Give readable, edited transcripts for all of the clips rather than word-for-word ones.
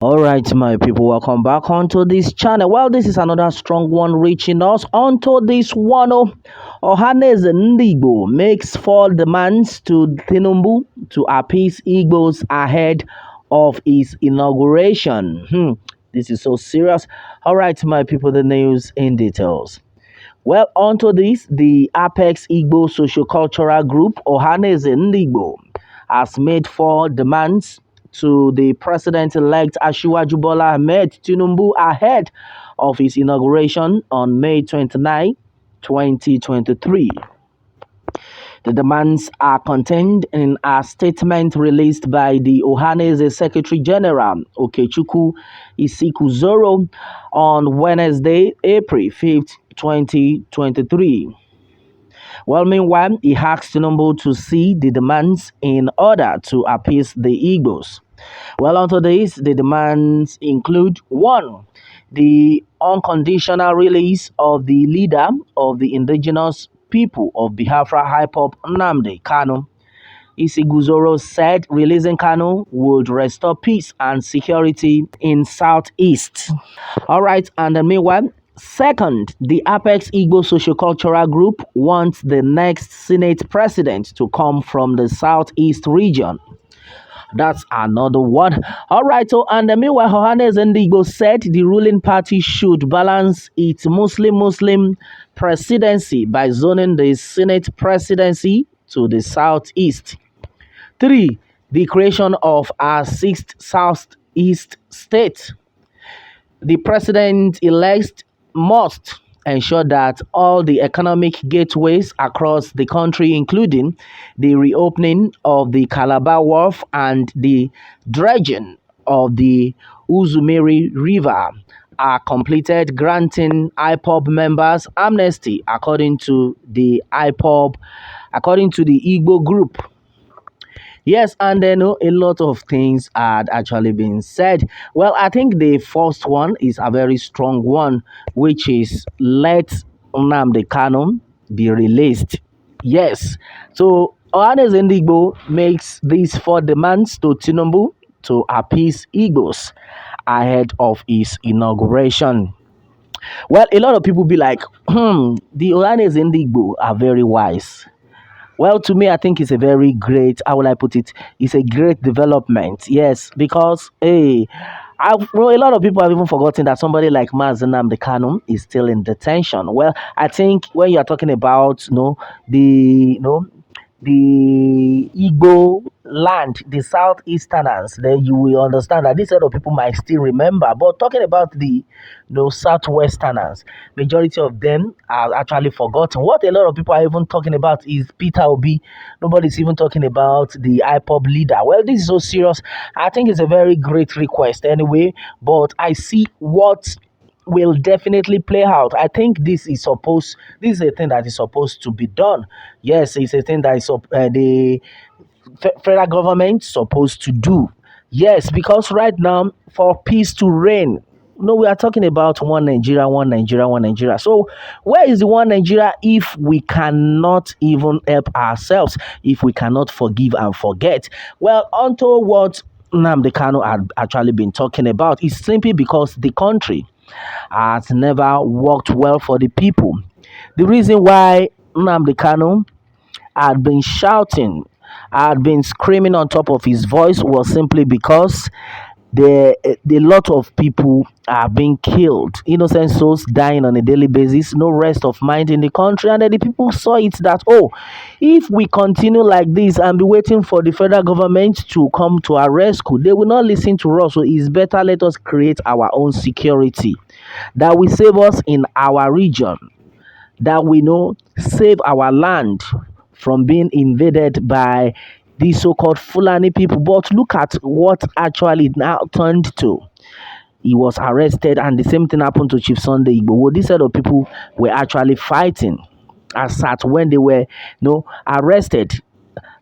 All right, my people, welcome back onto this channel. Well, this is another strong one reaching us onto this one. Ohaneze Ndigbo makes 4 demands to Tinubu to appease Igbos ahead of his inauguration. This is so serious. All right, my people, the news in details. Well, onto this, the Apex Igbo Sociocultural Group, Ohaneze Ndigbo, has made 4 demands to the president-elect Asiwaju Bola Ahmed Tinubu ahead of his inauguration on May 29, 2023. The demands are contained in a statement released by the Ohaneze Secretary General Okechukwu Isikuzoro on Wednesday, April 5th, 2023. Well, meanwhile, he asked Tinubu to see the demands in order to appease the Igbos. Well, onto this, the demands include 1. The unconditional release of the leader of the indigenous people of Biafra Hypop Nnamdi Kanu. Isiguzoro said releasing Kanu would restore peace and security in Southeast. All right, and then meanwhile, 2nd, the Apex Igbo Sociocultural Group wants the next Senate president to come from the Southeast region. That's another one. All right, so and meanwhile, Ohaneze Ndigbo said the ruling party should balance its Muslim presidency by zoning the Senate presidency to the Southeast. 3. The creation of a 6th Southeast state. The president-elect must ensure that all the economic gateways across the country, including the reopening of the Calabar Wharf and the dredging of the Uzumiri River, are completed, granting IPOB members amnesty according to the Igbo group. Yes, and then a lot of things had actually been said. Well, I think the first one is a very strong one, which is let Nnamdi Kanu be released. Yes. So Ohaneze Ndigbo makes these 4 demands to Tinubu to appease Igbos ahead of his inauguration. Well, a lot of people be like, the Ohaneze Ndigbo are very wise. Well, to me, I think it's a very great, how will I put it? It's a great development. Yes, because, a lot of people have even forgotten that somebody like Mazen Nnamdi Kanu is still in detention. Well, I think when you are talking about, the Igbo land, the Southeasterners, then you will understand that this set of people might still remember. But talking about the Southwesterners, majority of them are actually forgotten. What a lot of people are even talking about is Peter Obi. Nobody's even talking about the IPOB leader. Well, this is so serious. I think it's a very great request anyway, but I see what will definitely play out. I think this is a thing that is supposed to be done. Yes, it's a thing that is the federal government supposed to do. Yes, because right now, for peace to reign, we are talking about one Nigeria, one Nigeria, one Nigeria. So where is the one Nigeria if we cannot even help ourselves, if we cannot forgive and forget? Well, onto what Nnamdi Kanu had actually been talking about is simply because the country has never worked well for the people. The reason why Nnamdi Kanu had been shouting, had been screaming on top of his voice was simply because the lot of people are being killed, innocent souls dying on a daily basis, no rest of mind in the country, and then the people saw it that, if we continue like this and be waiting for the federal government to come to our rescue, they will not listen to us. So it's better let us create our own security that will save us in our region, that we save our land from being invaded by these so-called Fulani people. But look at what actually it now turned to. He was arrested, and the same thing happened to Chief Sunday Igbo. This set of people were actually fighting as at when they were arrested.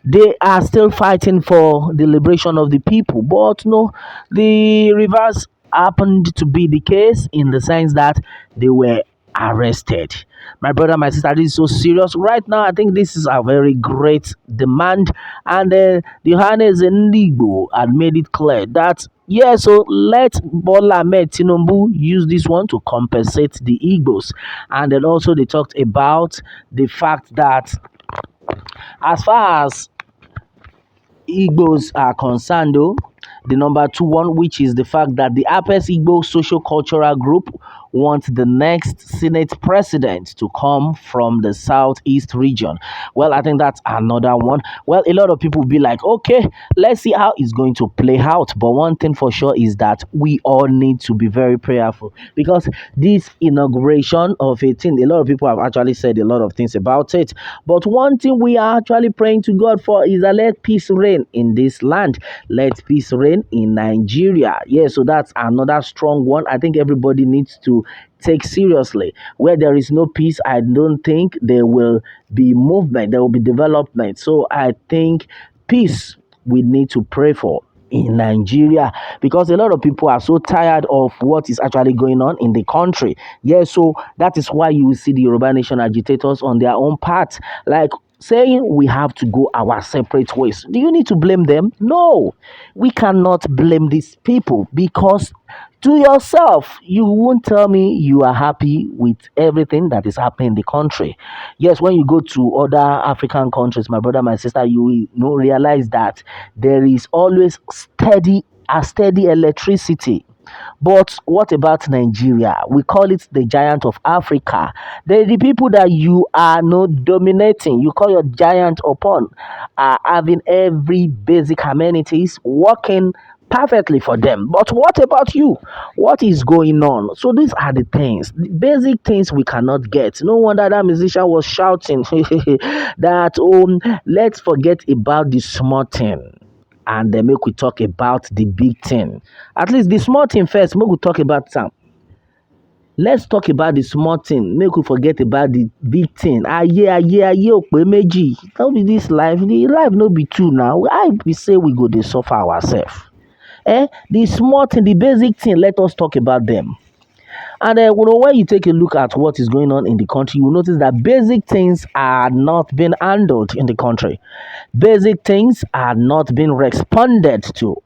They are still fighting for the liberation of the people. But the reverse happened to be the case, in the sense that they were arrested. My brother, my sister, this is so serious. Right now, I think this is a very great demand. And the Ohaneze Ndigbo had made it clear that, yeah, so let Bola Ahmed Tinubu use this one to compensate the Igbos. And then also they talked about the fact that as far as Igbos are concerned, though, the number two one, which is the fact that the Appease Igbo social cultural group wants the next Senate president to come from the southeast region. Well, I think that's another one. Well, a lot of people will be like, okay, let's see how it's going to play out. But one thing for sure is that we all need to be very prayerful because this inauguration of 18, a lot of people have actually said a lot of things about it. But one thing we are actually praying to God for is that let peace reign in this land. Let peace reign in Nigeria. Yeah, so that's another strong one. I think everybody needs to take seriously. Where there is no peace, I don't think there will be movement, there will be development. So I think peace we need to pray for in Nigeria because a lot of people are so tired of what is actually going on in the country. Yeah, so that is why you will see the Yoruba Nation agitators on their own part, like saying we have to go our separate ways. Do you need to blame them? No, we cannot blame these people because to yourself, you won't tell me you are happy with everything that is happening in the country. Yes, when you go to other African countries, my brother, my sister, you will realize that there is always steady electricity. But what about Nigeria? We call it the giant of Africa. The people that you are not dominating, you call your giant upon, are having every basic amenities working perfectly for them. But what about you? What is going on? So these are the things, the basic things we cannot get. No wonder that musician was shouting that let's forget about the small thing and then make we talk about the big thing. At least the small thing first, make we talk about some. Let's talk about the small thing. Make we forget about the big thing. Aye, okpe meji. No be this life. The life no be true now. I be say we go dey suffer ourselves. The small thing, the basic thing, let us talk about them. And when you take a look at what is going on in the country, you will notice that basic things are not being handled in the country. Basic things are not being responded to.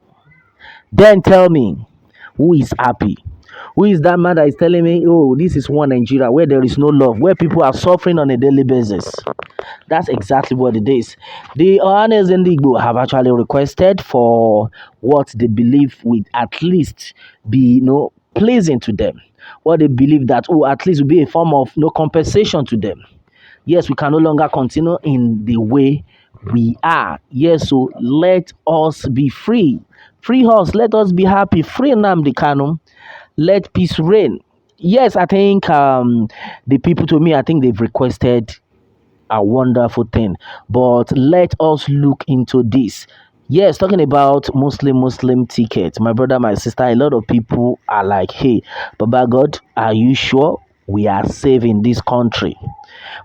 Then tell me, who is happy? Who is that man that is telling me, oh, this is one Nigeria where there is no love, where people are suffering on a daily basis? That's exactly what it is. The Ohaneze and Ndigbo have actually requested for what they believe would at least be, pleasing to them. What they believe that, at least will be a form of no compensation to them. Yes, we can no longer continue in the way we are. Yes, so let us be free. Free us, let us be happy. Free Nnamdi Kanu. Let peace reign. Yes, I think the people to me, I think they've requested a wonderful thing. But let us look into this. Yes, talking about Muslim ticket. My brother, my sister, a lot of people are like, hey, Baba God, are you sure we are safe in this country?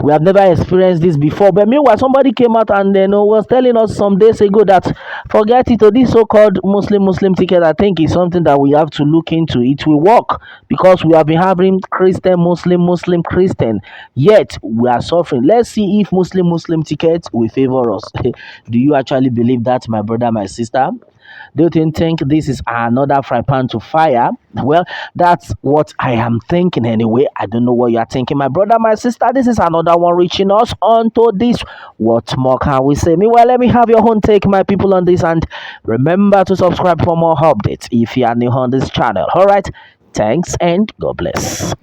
We have never experienced this before. But meanwhile, somebody came out and was telling us some days ago that forget it, or this so-called Muslim ticket, I think is something that we have to look into. It will work because we have been having Christian, Muslim, Christian. Yet we are suffering. Let's see if Muslim ticket will favor us. Do you actually believe that, my brother, my sister? Do you think this is another fry pan to fire? Well, that's what I am thinking anyway. I don't know what you are thinking, my brother, my sister. This is another one reaching us onto this. What more can we say? Meanwhile, let me have your own take, my people, on this. And remember to subscribe for more updates if you are new on this channel. All right. Thanks and God bless.